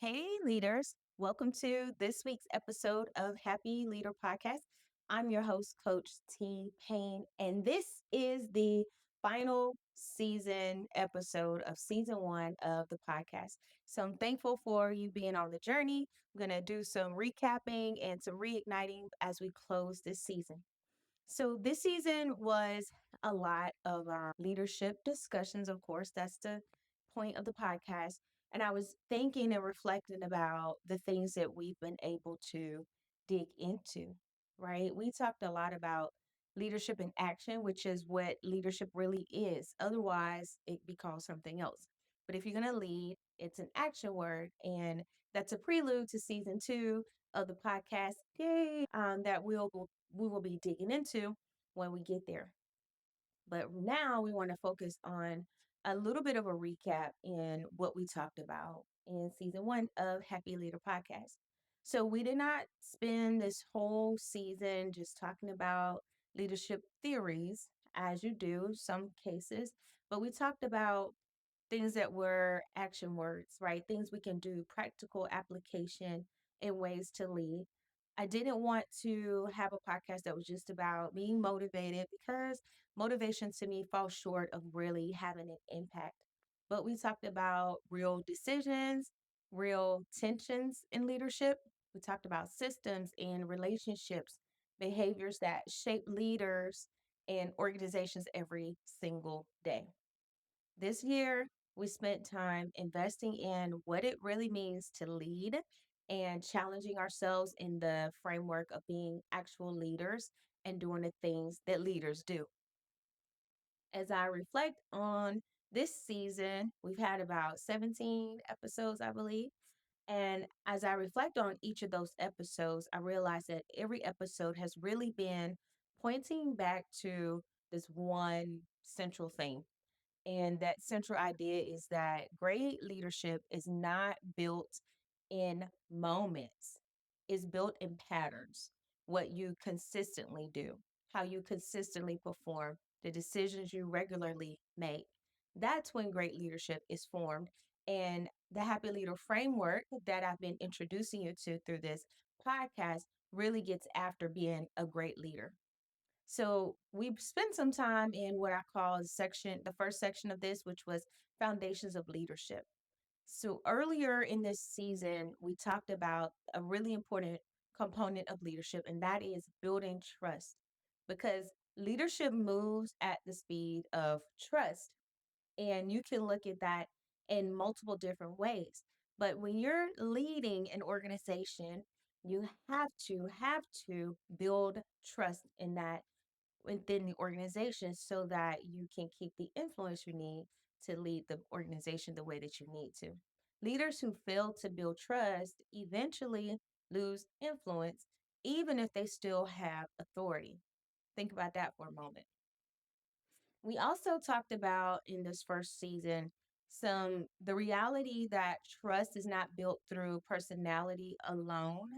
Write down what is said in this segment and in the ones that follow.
Hey, leaders. Welcome to this week's episode of Happy Leader Podcast. I'm your host, Coach T. Payne, and this is the final season episode of season one of the podcast. So I'm thankful for you being on the journey. I'm going to do some recapping and some reigniting as we close this season. So this season was a lot of leadership discussions, of course. That's the point of the podcast. And I was thinking and reflecting about the things that we've been able to dig into, right? We talked a lot about leadership in action, which is what leadership really is. Otherwise, it'd be called something else. But if you're going to lead, it's an action word. And that's a prelude to season two of the podcast. Yay! That we will be digging into when we get there. But now we want to focus on a little bit of a recap in what we talked about in season one of Happy Leader Podcast. So we did not spend this whole season just talking about leadership theories, as you do some cases, but we talked about things that were action words, right? Things we can do, practical application in ways to lead. I didn't want to have a podcast that was just about being motivated because motivation to me falls short of really having an impact. But we talked about real decisions, real tensions in leadership. We talked about systems and relationships, behaviors that shape leaders and organizations every single day. This year, we spent time investing in what it really means to lead and challenging ourselves in the framework of being actual leaders and doing the things that leaders do. As I reflect on this season, we've had about 17 episodes, I believe. And as I reflect on each of those episodes, I realize that every episode has really been pointing back to this one central theme, and that central idea is that great leadership is not built in moments, it's built in patterns. What you consistently do, how you consistently perform, the decisions you regularly make. That's when great leadership is formed. And the Happy Leader framework that I've been introducing you to through this podcast really gets after being a great leader. So we spent some time in what I call the first section of this, which was foundations of leadership. So earlier in this season, we talked about a really important component of leadership, and that is building trust, because leadership moves at the speed of trust. And you can look at that in multiple different ways. But when you're leading an organization, you have to build trust in that within the organization so that you can keep the influence you need to lead the organization the way that you need to. Leaders who fail to build trust eventually lose influence, even if they still have authority. Think about that for a moment. We also talked about in this first season the reality that trust is not built through personality alone,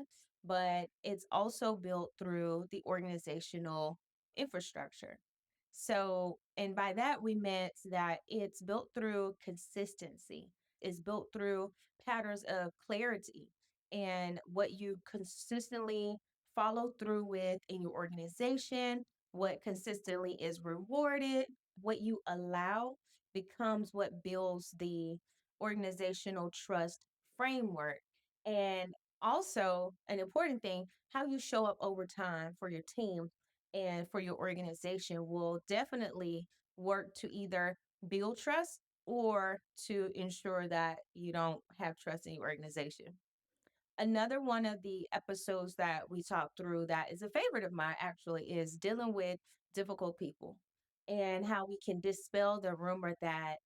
but it's also built through the organizational infrastructure. So, and by that we meant that it's built through consistency, it's built through patterns of clarity and what you consistently follow through with in your organization, what consistently is rewarded, what you allow becomes what builds the organizational trust framework. And also, an important thing, how you show up over time for your team and for your organization will definitely work to either build trust or to ensure that you don't have trust in your organization. Another one of the episodes that we talked through that is a favorite of mine actually is dealing with difficult people and how we can dispel the rumor that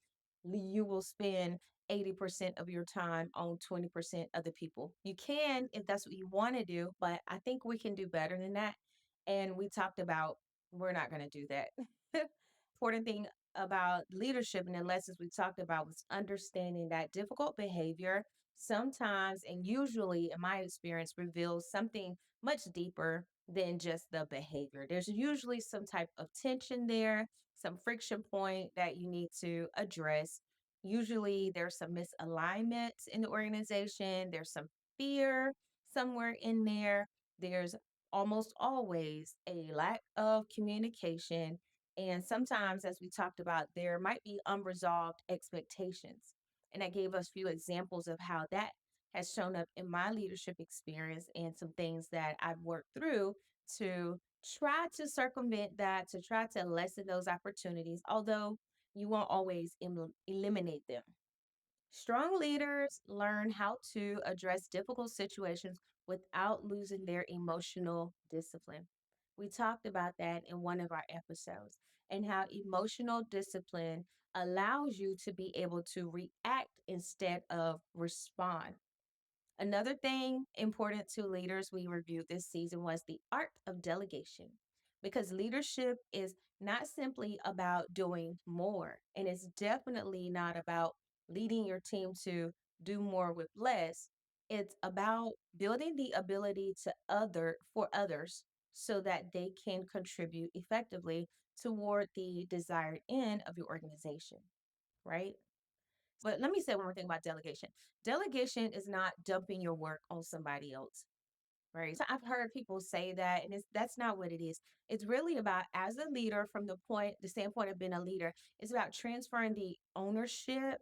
you will spend 80% of your time on 20% of the people. You can if that's what you want to do, but I think we can do better than that. And we talked about we're not going to do that. Important thing about leadership and the lessons we talked about was understanding that difficult behavior sometimes and usually, in my experience, reveals something much deeper than just the behavior. There's usually some type of tension there, some friction point that you need to address. Usually there's some misalignments in the organization, there's some fear somewhere in there. There's almost always a lack of communication. And sometimes, as we talked about, there might be unresolved expectations. And I gave us a few examples of how that has shown up in my leadership experience and some things that I've worked through to try to circumvent that, to try to lessen those opportunities, although you won't always eliminate them. Strong leaders learn how to address difficult situations without losing their emotional discipline. We talked about that in one of our episodes, and how emotional discipline allows you to be able to react instead of respond. Another thing important to leaders we reviewed this season was the art of delegation, because leadership is not simply about doing more, and it's definitely not about leading your team to do more with less. It's about building the ability to other for others so that they can contribute effectively toward the desired end of your organization, right? But let me say one more thing about delegation. Delegation is not dumping your work on somebody else. Right. So I've heard people say that, and that's not what it is. It's really about, as a leader, from the standpoint of being a leader, it's about transferring the ownership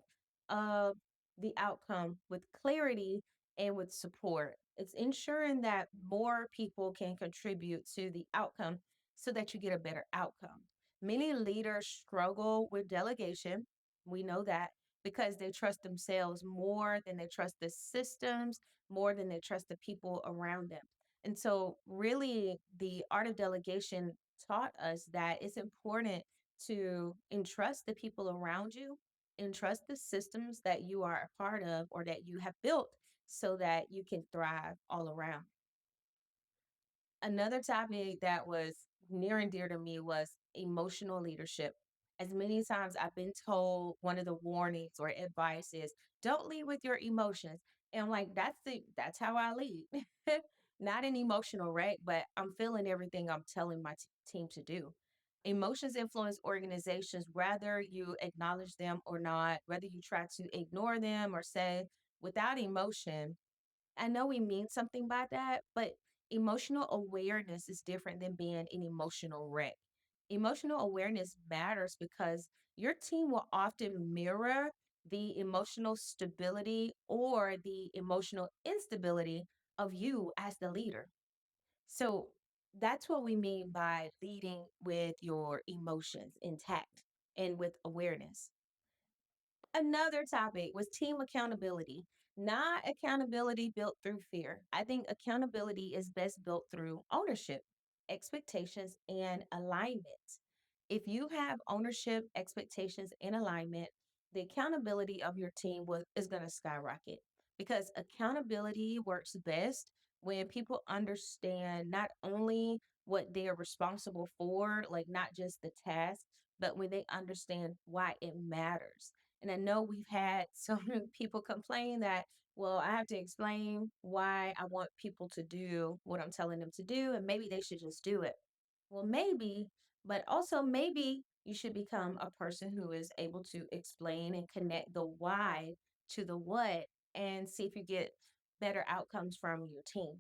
of the outcome with clarity and with support. It's ensuring that more people can contribute to the outcome so that you get a better outcome. Many leaders struggle with delegation. We know that because they trust themselves more than they trust the systems, more than they trust the people around them. And so, really, the art of delegation taught us that it's important to entrust the people around you, entrust the systems that you are a part of or that you have built so that you can thrive all around. Another topic that was near and dear to me was emotional leadership. As many times I've been told, one of the warnings or advice is don't lead with your emotions. And I'm like, that's how I lead. Not an emotional wreck, but I'm feeling everything I'm telling my team to do. Emotions influence organizations, whether you acknowledge them or not, whether you try to ignore them or say, without emotion, I know we mean something by that, but emotional awareness is different than being an emotional wreck. Emotional awareness matters because your team will often mirror the emotional stability or the emotional instability of you as the leader. So that's what we mean by leading with your emotions intact and with awareness. Another topic was team accountability, not accountability built through fear. I think accountability is best built through ownership, expectations, and alignment. If you have ownership, expectations, and alignment, the accountability of your team is going to skyrocket, because accountability works best when people understand not only what they are responsible for, like not just the task, but when they understand why it matters. And I know we've had some people complain that, well, I have to explain why I want people to do what I'm telling them to do, and maybe they should just do it. Well, maybe, but also maybe you should become a person who is able to explain and connect the why to the what and see if you get better outcomes from your team.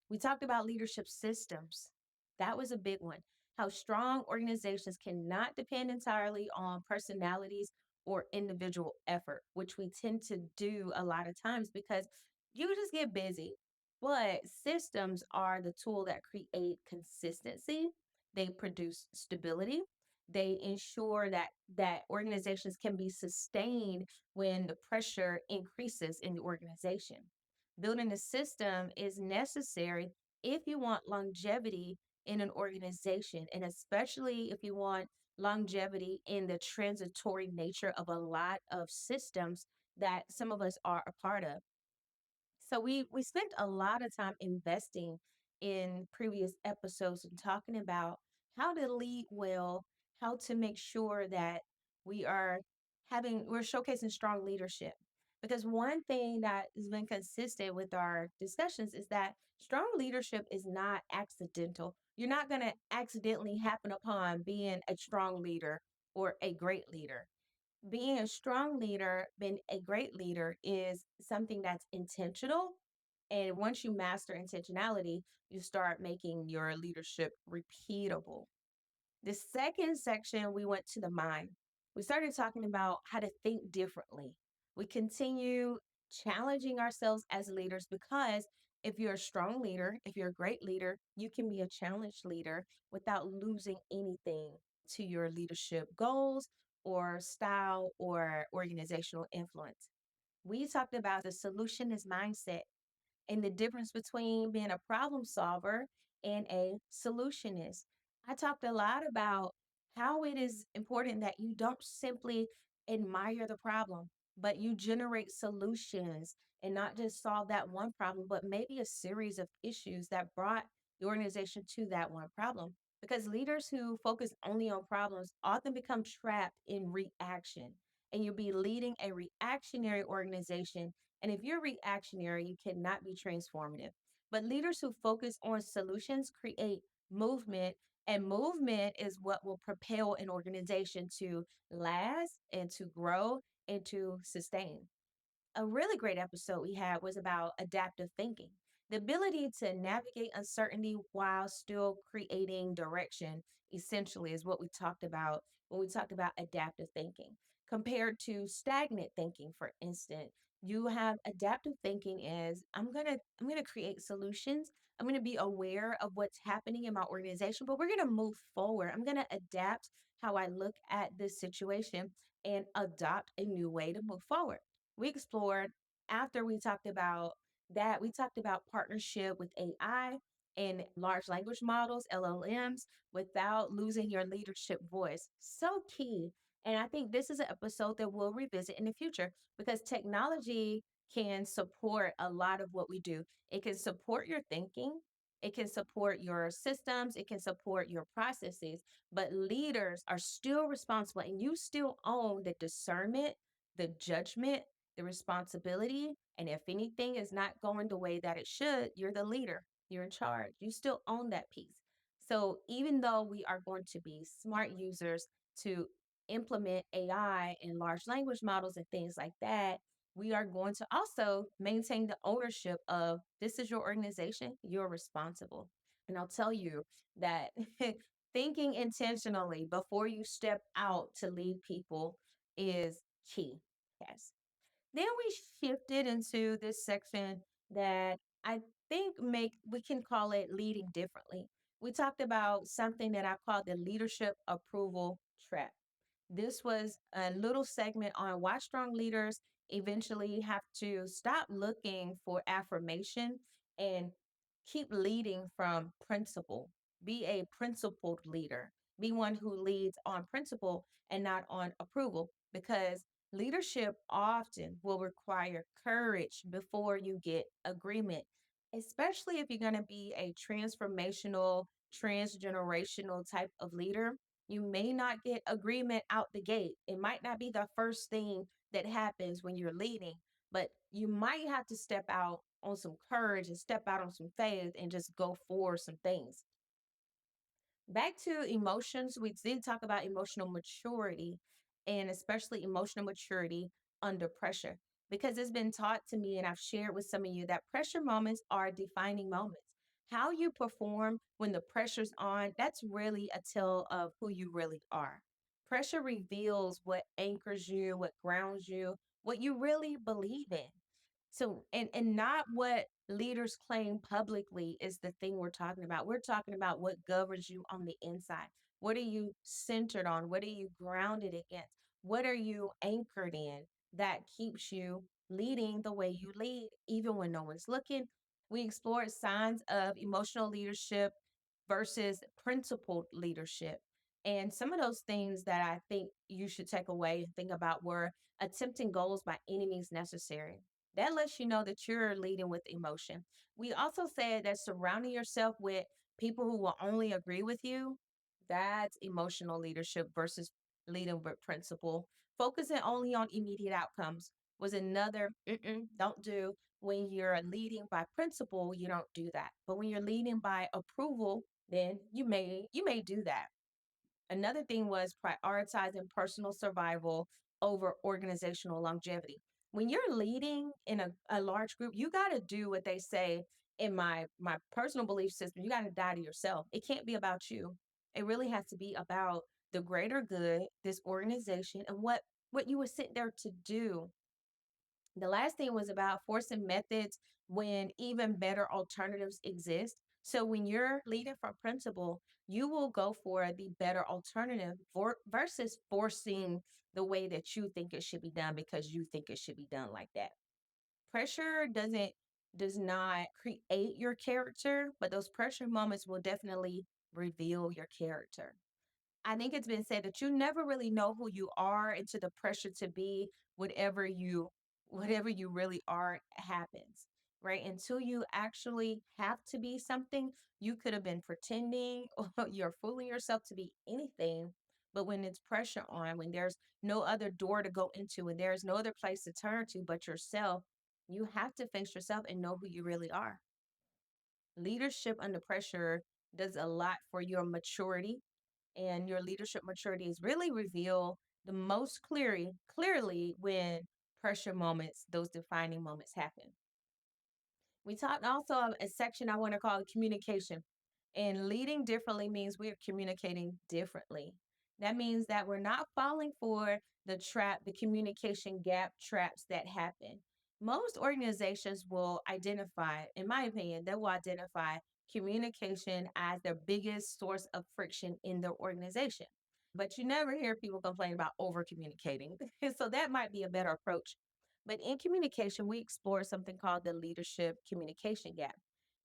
We talked about leadership systems. That was a big one. How strong organizations cannot depend entirely on personalities or individual effort, which we tend to do a lot of times because you just get busy. But systems are the tool that create consistency. They produce stability. They ensure that organizations can be sustained when the pressure increases in the organization. Building a system is necessary if you want longevity in an organization, and especially if you want longevity in the transitory nature of a lot of systems that some of us are a part of. So we spent a lot of time investing in previous episodes and talking about how to lead well, how to make sure that we are we're showcasing strong leadership. Because one thing that has been consistent with our discussions is that strong leadership is not accidental. You're not going to accidentally happen upon being a strong leader or a great leader. Being a strong leader, being a great leader is something that's intentional. And once you master intentionality, you start making your leadership repeatable. The second section, we went to the mind. We started talking about how to think differently. We continue challenging ourselves as leaders because if you're a strong leader, if you're a great leader, you can be a challenged leader without losing anything to your leadership goals or style or organizational influence. We talked about the solutionist mindset and the difference between being a problem solver and a solutionist. I talked a lot about how it is important that you don't simply admire the problem, but you generate solutions and not just solve that one problem, but maybe a series of issues that brought the organization to that one problem. Because leaders who focus only on problems often become trapped in reaction. And you'll be leading a reactionary organization, and if you're reactionary, you cannot be transformative. But leaders who focus on solutions create movement, and movement is what will propel an organization to last and to grow and to sustain. A really great episode we had was about adaptive thinking. The ability to navigate uncertainty while still creating direction, essentially, is what we talked about when we talked about adaptive thinking. Compared to stagnant thinking, for instance, you have adaptive thinking as I'm gonna create solutions. I'm gonna be aware of what's happening in my organization, but we're gonna move forward. I'm gonna adapt how I look at this situation and adopt a new way to move forward. We explored after we talked about that, we talked about partnership with AI and large language models, LLMs, without losing your leadership voice. So key. And I think this is an episode that we'll revisit in the future because technology can support a lot of what we do. It can support your thinking, it can support your systems, it can support your processes, but leaders are still responsible and you still own the discernment, the judgment, the responsibility. And if anything is not going the way that it should, you're the leader, you're in charge. You still own that piece. So even though we are going to be smart users to implement AI and large language models and things like that, we are going to also maintain the ownership of this is your organization, you're responsible. And I'll tell you that thinking intentionally before you step out to lead people is key. Yes. Then we shifted into this section that I think make we can call it leading differently. We talked about something that I call the leadership approval trap. This was a little segment on why strong leaders eventually have to stop looking for affirmation and keep leading from principle. Be a principled leader. Be one who leads on principle and not on approval because leadership often will require courage before you get agreement, especially if you're going to be a transformational, transgenerational type of leader. You may not get agreement out the gate. It might not be the first thing that happens when you're leading, but you might have to step out on some courage and step out on some faith and just go for some things. Back to emotions, we did talk about emotional maturity and especially emotional maturity under pressure because it's been taught to me and I've shared with some of you that pressure moments are defining moments. How you perform when the pressure's on, that's really a tell of who you really are. Pressure reveals what anchors you, what grounds you, what you really believe in. So, and not what leaders claim publicly is the thing we're talking about. We're talking about what governs you on the inside. What are you centered on? What are you grounded against? What are you anchored in that keeps you leading the way you lead, even when no one's looking? We explored signs of emotional leadership versus principled leadership. And some of those things that I think you should take away and think about were attempting goals by any means necessary. That lets you know that you're leading with emotion. We also said that surrounding yourself with people who will only agree with you, that's emotional leadership versus leading with principle. Focusing only on immediate outcomes was another don't do. When you're leading by principle, you don't do that. But when you're leading by approval, then you may do that. Another thing was prioritizing personal survival over organizational longevity. When you're leading in a large group, you got to do what they say in my personal belief system. You got to die to yourself. It can't be about you. It really has to be about the greater good, this organization, and what you were sent there to do. The last thing was about forcing methods when even better alternatives exist. So when you're leading from principle, you will go for the better alternative versus forcing the way that you think it should be done because you think it should be done like that. Pressure does not create your character, but those pressure moments will definitely reveal your character. I think it's been said that you never really know who you are until the pressure to be whatever you whatever you really are happens, right? Until you actually have to be something, you could have been pretending or you're fooling yourself to be anything. But when it's pressure on, when there's no other door to go into, and there's no other place to turn to but yourself, you have to face yourself and know who you really are. Leadership under pressure does a lot for your maturity, and your leadership maturity is really revealed the most clearly when pressure moments, those defining moments happen. We talked also of a section I want to call communication. And leading differently means we're communicating differently. That means that we're not falling for the communication gap traps that happen. Most organizations will identify, in my opinion, they will identify communication as their biggest source of friction in their organization. But you never hear people complain about over communicating. So that might be a better approach. But in communication, we explore something called the leadership communication gap.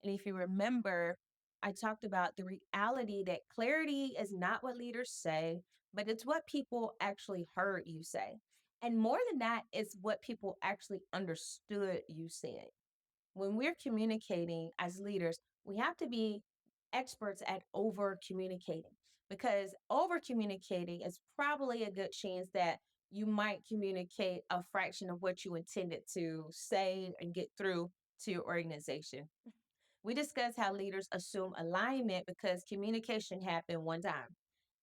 And if you remember, I talked about the reality that clarity is not what leaders say, but it's what people actually heard you say. And more than that, it's what people actually understood you said. When we're communicating as leaders, we have to be experts at over communicating, because over communicating is probably a good chance that you might communicate a fraction of what you intended to say and get through to your organization. We discuss how leaders assume alignment because communication happened one time.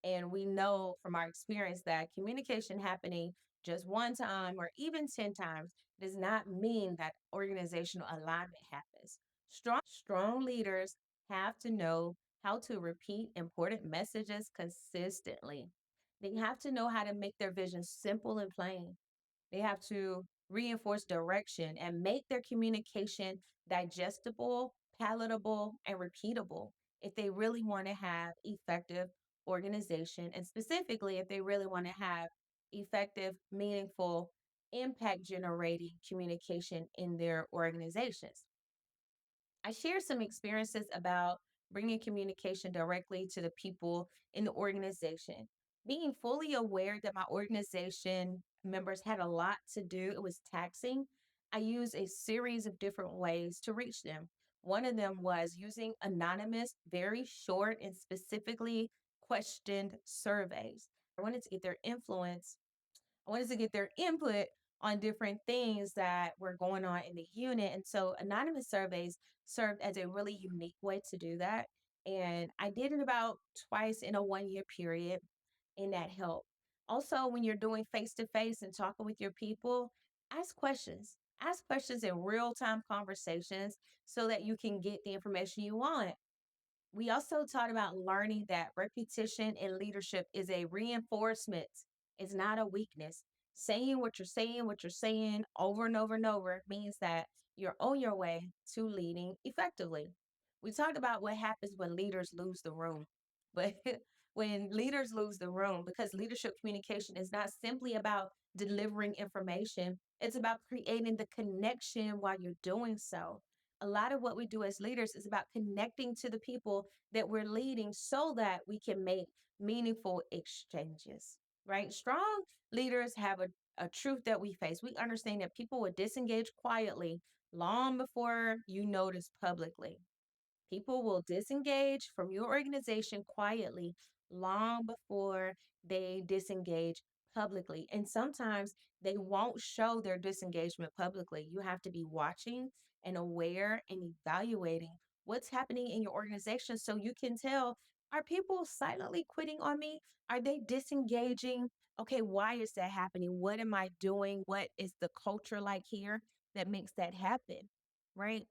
And we know from our experience that communication happening just one time or even 10 times does not mean that organizational alignment happens. Strong leaders have to know how to repeat important messages consistently. They have to know how to make their vision simple and plain. They have to reinforce direction and make their communication digestible, palatable, and repeatable if they really want to have effective organization, and specifically if they really want to have effective, meaningful, impact generating communication in their organizations. I share some experiences about bringing communication directly to the people in the organization. Being fully aware that my organization members had a lot to do, it was taxing. I used a series of different ways to reach them. One of them was using anonymous, very short, and specifically questioned surveys. I wanted to get their influence I wanted to get their input on different things that were going on in the unit. And so anonymous surveys served as a really unique way to do that. And I did it about twice in a 1 year period, and that helped. Also, when you're doing face to face and talking with your people, ask questions. Ask questions in real time conversations so that you can get the information you want. We also taught about learning that repetition in leadership is a reinforcement, it's not a weakness. Saying what you're saying over and over and over means that you're on your way to leading effectively. We talked about what happens when leaders lose the room. But when leaders lose the room, because leadership communication is not simply about delivering information, it's about creating the connection while you're doing so. A lot of what we do as leaders is about connecting to the people that we're leading so that we can make meaningful exchanges, right? Strong leaders have a truth that we face. We understand that people will disengage quietly long before you notice publicly. People will disengage from your organization quietly long before they disengage publicly. And sometimes they won't show their disengagement publicly. You have to be watching and aware and evaluating what's happening in your organization so you can tell, are people silently quitting on me? Are they disengaging? Okay, why is that happening? What am I doing? What is the culture like here that makes that happen? Right?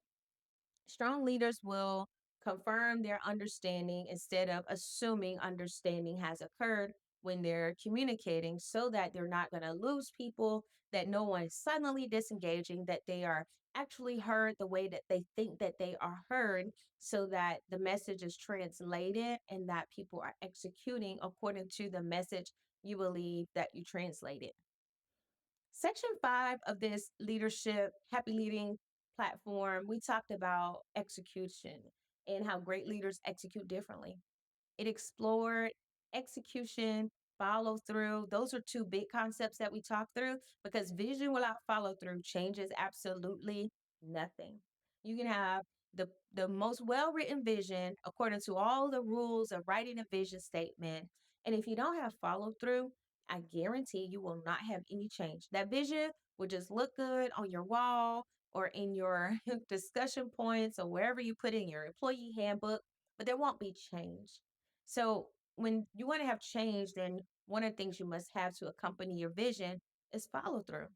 Strong leaders will confirm their understanding instead of assuming understanding has occurred when they're communicating so that they're not going to lose people, that no one is suddenly disengaging, that they are actually heard the way that they think that they are heard, so that the message is translated and that people are executing according to the message you believe that you translated. Section 5 of this leadership, happy leading platform, we talked about execution and how great leaders execute differently. It explored execution, follow through. Those are two big concepts that we talked through, because vision without follow through changes absolutely nothing. You can have the most well-written vision according to all the rules of writing a vision statement. And if you don't have follow through, I guarantee you will not have any change. That vision will just look good on your wall or in your discussion points or wherever you put in your employee handbook, but there won't be change. So when you want to have change, then one of the things you must have to accompany your vision is follow through.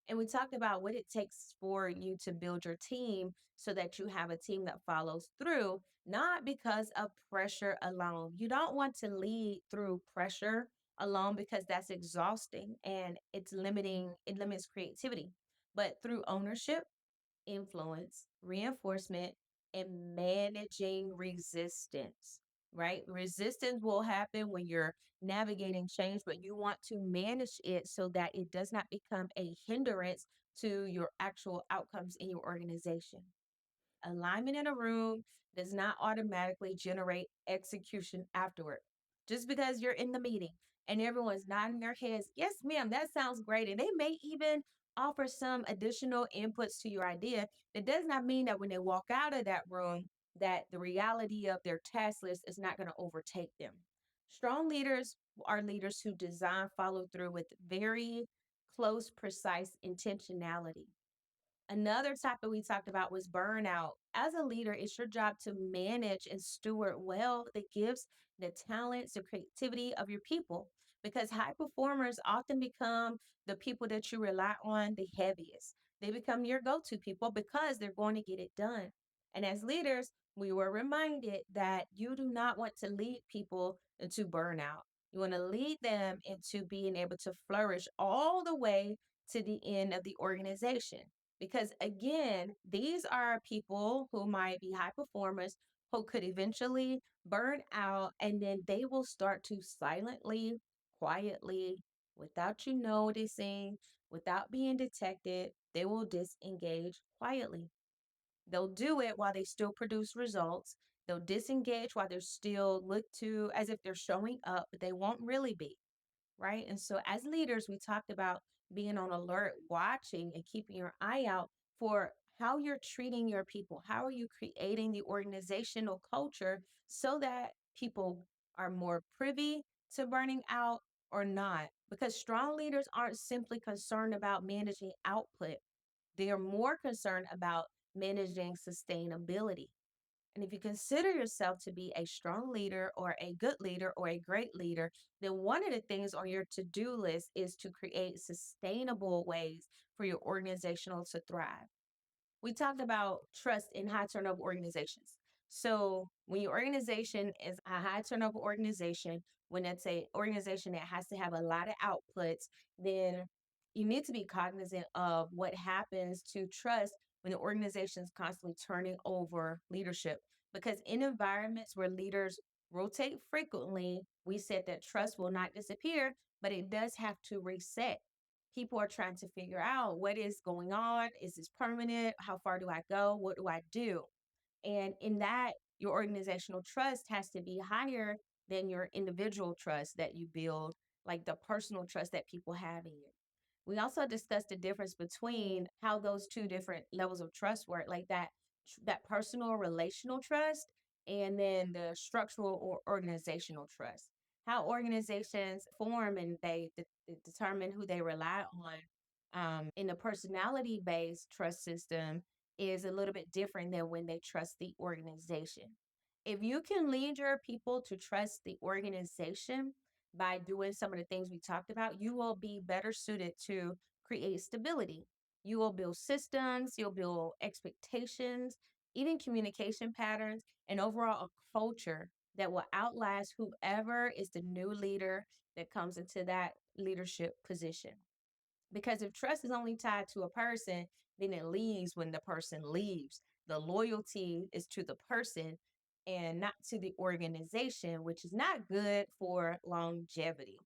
And we talked about what it takes for you to build your team so that you have a team that follows through, not because of pressure alone. You don't want to lead through pressure alone, because that's exhausting and it limits creativity. But through ownership, influence, reinforcement, and managing resistance, right? Resistance will happen when you're navigating change, but you want to manage it so that it does not become a hindrance to your actual outcomes in your organization. Alignment in a room does not automatically generate execution afterward. Just because you're in the meeting and everyone's nodding their heads, yes, ma'am, that sounds great. And they may even offer some additional inputs to your idea. That does not mean that when they walk out of that room, that the reality of their task list is not going to overtake them. Strong leaders are leaders who design follow through with very close, precise intentionality. Another topic we talked about was burnout. As a leader, it's your job to manage and steward well the gifts, the talents, the creativity of your people, because high performers often become the people that you rely on the heaviest. They become your go to people because they're going to get it done. And as leaders, we were reminded that you do not want to lead people into burnout. You want to lead them into being able to flourish all the way to the end of the organization, because again, these are people who might be high performers who could eventually burn out, and then they will start to silently, quietly, without you noticing, without being detected, they will disengage quietly. They'll do it while they still produce results. They'll disengage while they're still looked to as if they're showing up, but they won't really be, right? And so, as leaders, we talked about being on alert, watching, and keeping your eye out for how you're treating your people. How are you creating the organizational culture so that people are more privy to burning out or not? Because strong leaders aren't simply concerned about managing output, they are more concerned about managing sustainability. And if you consider yourself to be a strong leader or a good leader or a great leader, then one of the things on your to do list is to create sustainable ways for your organizational to thrive. We talked about trust in high turnover organizations. So when your organization is a high turnover organization, when it's a organization that has to have a lot of outputs, then you need to be cognizant of what happens to trust when the organization is constantly turning over leadership. Because in environments where leaders rotate frequently, we said that trust will not disappear, but it does have to reset. People are trying to figure out what is going on. Is this permanent? How far do I go? What do I do? And in that, your organizational trust has to be higher than your individual trust that you build, like the personal trust that people have in you. We also discussed the difference between how those two different levels of trust work, like that personal relational trust and then the structural or organizational trust. How organizations form and they determine who they rely on in the personality based trust system is a little bit different than when they trust the organization. If you can lead your people to trust the organization, by doing some of the things we talked about, you will be better suited to create stability. You will build systems, you'll build expectations, even communication patterns, and overall a culture that will outlast whoever is the new leader that comes into that leadership position. Because if trust is only tied to a person, then it leaves when the person leaves. The loyalty is to the person and not to the organization, which is not good for longevity.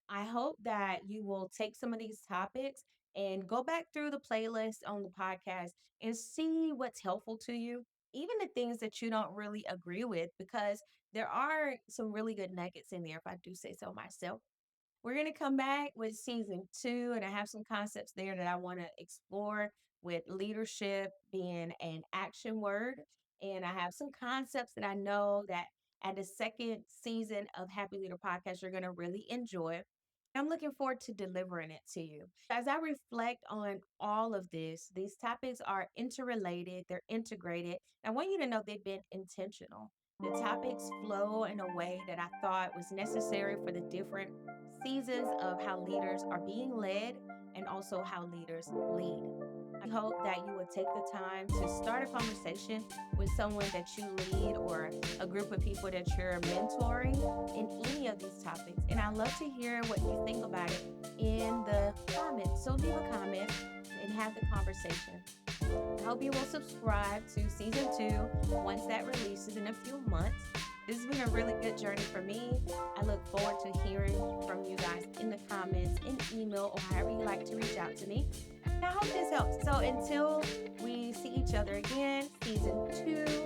I hope that you will take some of these topics and go back through the playlist on the podcast and see what's helpful to you, even the things that you don't really agree with, because there are some really good nuggets in there, if I do say so myself. We're going to come back with season two, and I have some concepts there that I want to explore with leadership being an action word. And I have some concepts that I know that at the second season of Happy Leader Podcast, you're going to really enjoy. I'm looking forward to delivering it to you. As I reflect on all of this, these topics are interrelated, they're integrated. I want you to know they've been intentional. The topics flow in a way that I thought was necessary for the different seasons of how leaders are being led and also how leaders lead. I hope that you would take the time to start a conversation with someone that you lead or a group of people that you're mentoring in any of these topics. And I love to hear what you think about it in the comments. So leave a comment and have the conversation. I hope you will subscribe to season two once that releases in a few months. This has been a really good journey for me. I look forward to hearing from you guys in the comments, in email, or however you like to reach out to me. And I hope this helps. So until we see each other again, season two,